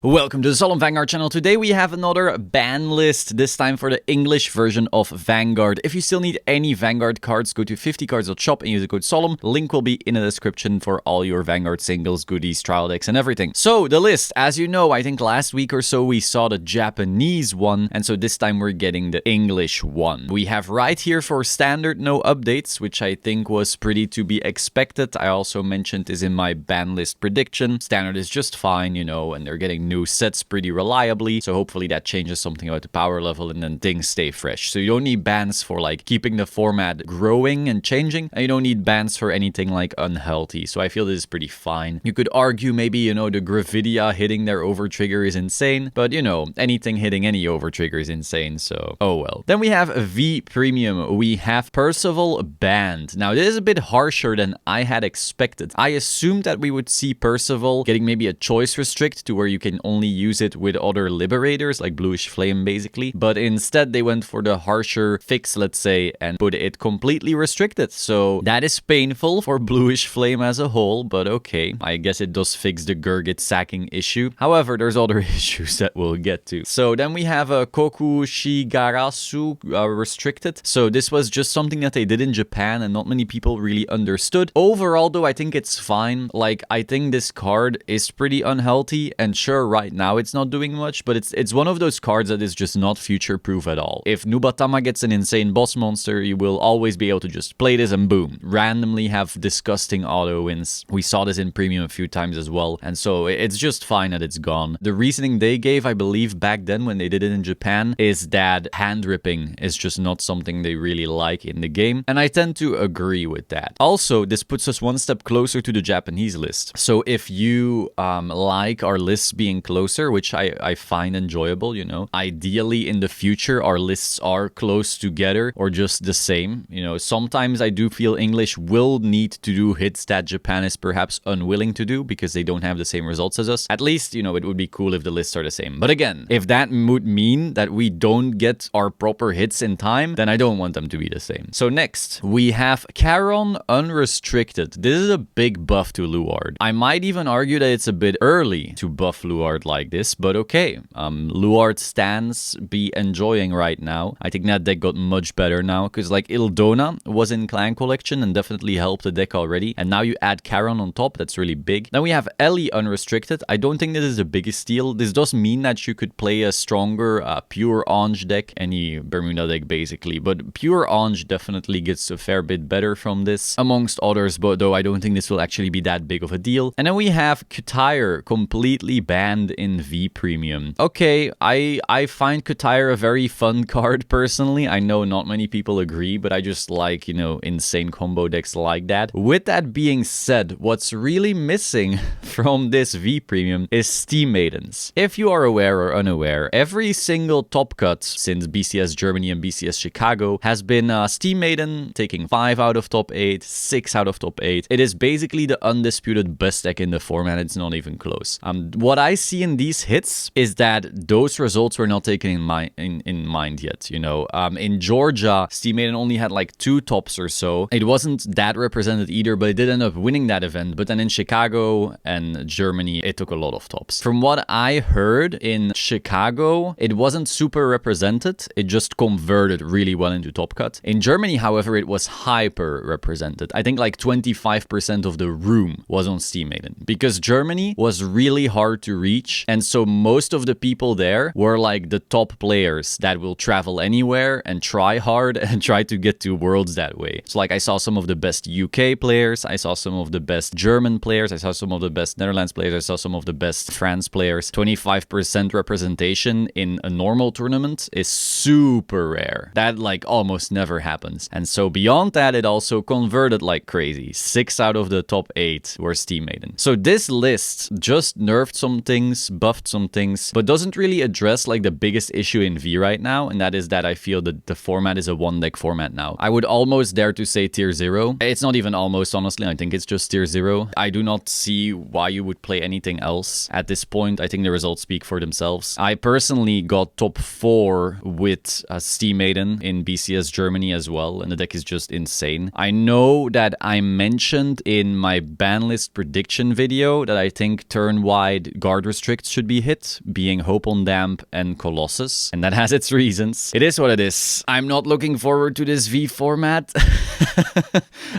Welcome to the Solemn Vanguard channel. Today we have another ban list, this time for the English version of Vanguard. If you still need any Vanguard cards, go to 50cards.shop and use the code Solemn. Link will be in the description for all your Vanguard singles, goodies, trial decks, and everything. So the list, as you know, I think last week or so we saw the Japanese one, and so this time we're getting the English one. We have right here for standard no updates, which I think was pretty to be expected. I also mentioned this in my ban list prediction. Standard is just fine, you know, and they're getting new sets pretty reliably, so hopefully that changes something about the power level and then things stay fresh. So you don't need bans for like keeping the format growing and changing, and you don't need bans for anything like unhealthy, so I feel this is pretty fine. You could argue maybe, you know, the Gravidia hitting their overtrigger is insane, but you know, anything hitting any overtrigger is insane, so oh well. Then we have V Premium. We have Percival banned. Now this is a bit harsher than I had expected. I assumed that we would see Percival getting maybe a choice restrict to where you can only use it with other liberators like Bluish Flame basically, but instead they went for the harsher fix, let's say, and put it completely restricted. So that is painful for Bluish Flame as a whole, but okay, I guess it does fix the Gurgit sacking issue. However, there's other issues that we'll get to. So then we have a Koku Shigarasu restricted. So this was just something that they did in Japan and not many people really understood. Overall though, I think it's fine. Like, I think this card is pretty unhealthy, and sure, right now it's not doing much, but it's one of those cards that is just not future-proof at all. If Nubatama gets an insane boss monster, you will always be able to just play this and boom, randomly have disgusting auto wins. We saw this in Premium a few times as well, and so it's just fine that it's gone. The reasoning they gave, I believe, back then when they did it in Japan, is that hand ripping is just not something they really like in the game, and I tend to agree with that. Also, this puts us one step closer to the Japanese list. So if you like our lists being closer, which I find enjoyable, you know, ideally in the future our lists are close together or just the same. You know, sometimes I do feel English will need to do hits that Japan is perhaps unwilling to do because they don't have the same results as us. At least, you know, it would be cool if the lists are the same. But again, if that would mean that we don't get our proper hits in time, then I don't want them to be the same. So next, we have Charon Unrestricted. This is a big buff to Luard. I might even argue that it's a bit early to buff Luard like this, but okay. Luard stands be enjoying right now. I think that deck got much better now, because like Ildona was in Clan Collection and definitely helped the deck already, and now you add Charon on top. That's really big. Then we have Ellie Unrestricted. I don't think this is the biggest steal. This does mean that you could play a stronger pure Ange deck, any Bermuda deck basically, but pure Ange definitely gets a fair bit better from this amongst others, but though I don't think this will actually be that big of a deal. And then we have Kutire completely banned in V Premium. Okay, I find Kutire a very fun card personally. I know not many people agree, but I just like, you know, insane combo decks like that. With that being said, what's really missing from this V Premium is Steam Maidens. If you are aware or unaware, every single top cut since BCS Germany and BCS Chicago has been Steam Maiden taking 5 out of top 8, 6 out of top 8. It is basically the undisputed best deck in the format. It's not even close. What I see in these hits is that those results were not taken in mind yet, you know. In Georgia, Steam Maiden only had like 2 tops or so. It wasn't that represented either, but it did end up winning that event. But then in Chicago and Germany, it took a lot of tops. From what I heard in Chicago, it wasn't super represented. It just converted really well into top cut. In Germany, however, it was hyper represented. I think like 25% of the room was on Steam Maiden, because Germany was really hard to reach, and so most of the people there were like the top players that will travel anywhere and try hard and try to get to Worlds that way. So like I saw some of the best UK players, I saw some of the best German players, I saw some of the best Netherlands players, I saw some of the best France players. 25% representation in a normal tournament is super rare. That like almost never happens. And so beyond that, it also converted like crazy. 6 out of the top 8 were Steam Maiden. So this list just nerfed some things, buffed some things, but doesn't really address like the biggest issue in V right now, and that is that I feel that the format is a one deck format now. I would almost dare to say tier 0. It's not even almost, honestly. I think it's just tier 0. I do not see why you would play anything else at this point. I think the results speak for themselves. I personally got top 4 with Steam Maiden in BCS Germany as well, and the deck is just insane. I know that I mentioned in my ban list prediction video that I think turn-wide guard restricts should be hit, being Hope on Damp and Colossus, and that has its reasons. It is what it is. I'm not looking forward to this V format.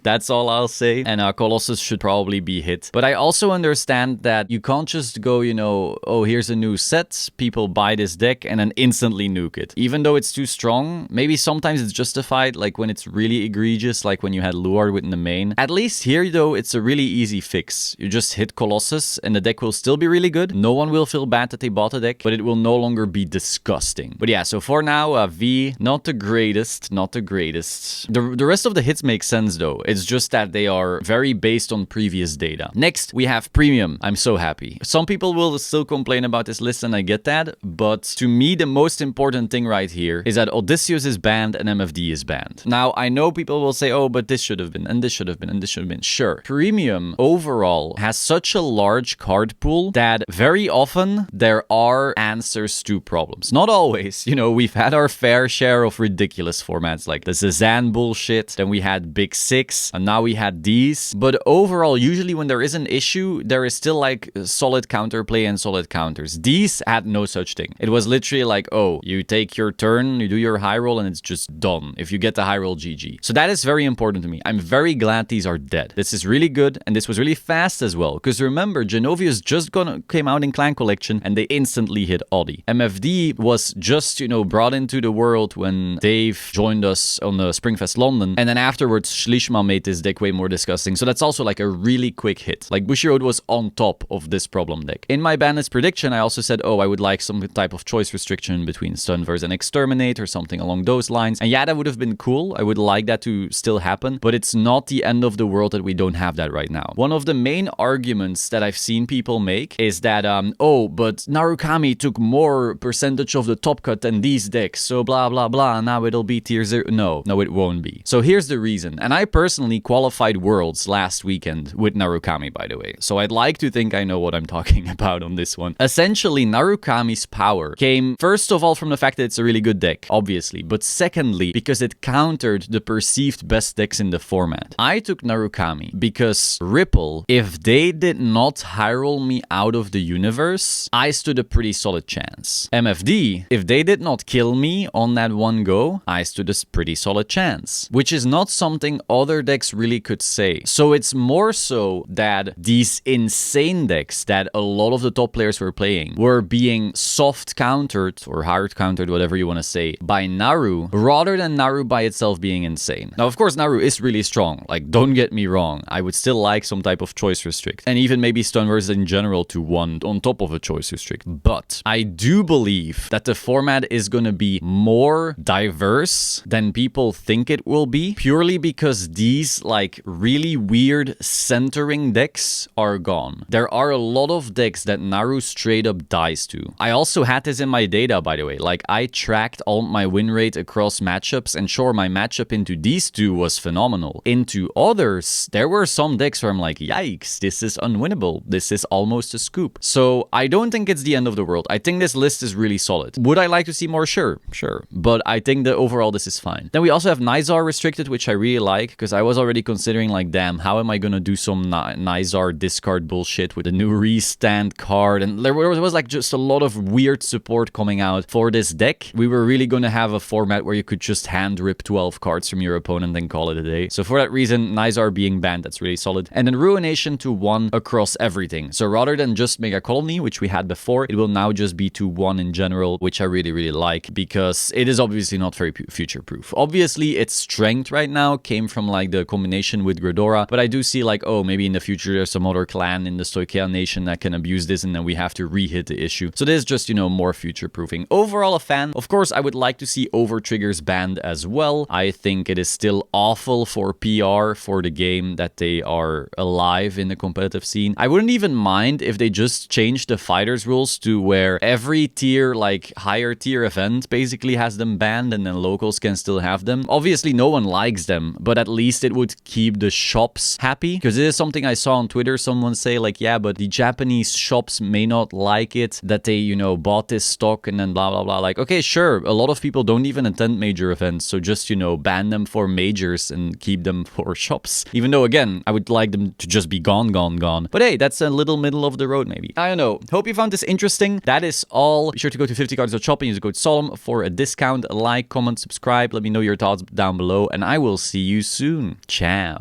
That's all I'll say. And Colossus should probably be hit. But I also understand that you can't just go, you know, oh, here's a new set, people buy this deck, and then instantly nuke it. Even though it's too strong, maybe sometimes it's justified, like when it's really egregious, like when you had Luard within the main. At least here, though, it's a really easy fix. You just hit Colossus, and the deck will still be really good. No one will feel bad that they bought the deck, but it will no longer be disgusting. But yeah, so for now, V, not the greatest, not the greatest. The rest of the hits make sense, though. It's just that they are very based on previous data. Next, we have Premium. I'm so happy. Some people will still complain about this list, and I get that, but to me, the most important thing right here is that Odysseus is banned and MFD is banned. Now, I know people will say, oh, but this should have been, and this should have been, and this should have been. Sure. Premium overall has such a large card pool that very often there are answers to problems. Not always. You know, we've had our fair share of ridiculous formats like the Zazan bullshit, then we had Big Six, and now we had these. But overall, usually when there is an issue, there is still like solid counterplay and solid counters. These had no such thing. It was literally like, oh, you take your turn, you do your high roll, and it's just done. If you get the high roll, GG. So that is very important to me. I'm very glad these are dead. This is really good, and this was really fast as well. Because remember, Genovius just came out in Clan Collection, and they instantly hit Audi. MFD was just, you know, brought into the world when Dave joined us on the Springfest London, and then afterwards, Schlishma made this deck way more disgusting. So that's also like a really quick hit. Like Bushiroad was on top of this problem deck. In my Banlist prediction, I also said, oh, I would like some type of choice restriction between Stunverse and Exterminate or something along those lines. And yeah, that would have been cool. I would like that to still happen, but it's not the end of the world that we don't have that right now. One of the main arguments that I've seen people make is that, oh, but Narukami took more percentage of the top cut than these decks, so blah, blah, blah, now it'll be tier 0. No, it won't be. So here's the reason. And I personally qualified Worlds last weekend with Narukami, by the way. So I'd like to think I know what I'm talking about on this one. Essentially, Narukami's power came, first of all, from the fact that it's a really good deck, obviously, but secondly, because it countered the perceived best decks in the format. I took Narukami because Ripple, if they did not high roll me out of the universe, I stood a pretty solid chance. MFD, if they did not kill me on that one go, I stood a pretty solid chance, which is not something other decks really could say. So it's more so that these insane decks that a lot of the top players were playing were being soft countered or hard countered, whatever you want to say, by Naru, rather than Naru by itself being insane. Now, of course, Naru is really strong. Like, don't get me wrong. I would still like some type of choice restrict, and even maybe Stunverse in general to one on top of a choice restrict. But I do believe that the format is going to be more diverse than people think it will be, purely because these like really weird centering decks are gone. There are a lot of decks that Naru straight up dies to. I also had this in my data, by the way. Like, I tracked all my win rate across matchups, and sure, my matchup into these two was phenomenal. Into others, there were some decks where I'm like, yikes, this is unwinnable. This is almost a scoop. So I don't think it's the end of the world. I think this list is really solid. Would I like to see more? Sure. But I think that overall this is fine. Then we also have Nizar restricted, which I really like, because I was already considering like, damn, how am I gonna do some Nizar discard bullshit with the new restand card? And there was like just a lot of weird support coming out for this deck. We were really gonna have a format where you could just hand rip 12 cards from your opponent and call it a day. So for that reason, Nizar being banned, that's really solid. And then Ruination to 1 across everything. So rather than just Mega Colony, which we had before, it will now just be to 1 in general, which I really like, because it is obviously not very future-proof. Obviously, its strength right now came from like the combination with Gridora, but I do see like, oh, maybe in the future there's some other clan in the Stoichea nation that can abuse this, and then we have to re-hit the issue. So this is just, you know, more future-proofing. Overall, a fan. Of course, I would like to see over triggers banned as well. I think it is still awful for PR for the game that they are alive in the competitive scene. I wouldn't even mind if they just changed the fighters rules to where every tier, like higher tier event basically has them banned, and then locals can still have them. Obviously, no one likes them, but at least it would keep the shops happy, because it is something I saw on Twitter, someone say like, yeah, but the Japanese shops may not like it that they, you know, bought this stock and then blah blah blah. Like, okay, sure, a lot of people don't even attend major events, so just, you know, ban them for majors and keep them for shops. Even though, again, I would like them to just be gone. But hey, that's a little middle of the road maybe. crazy. I don't know. Hope you found this interesting. That is all. Be sure to go to 50cards.shop and use the code Solemn for a discount. Like, comment, subscribe. Let me know your thoughts down below, and I will see you soon. Ciao.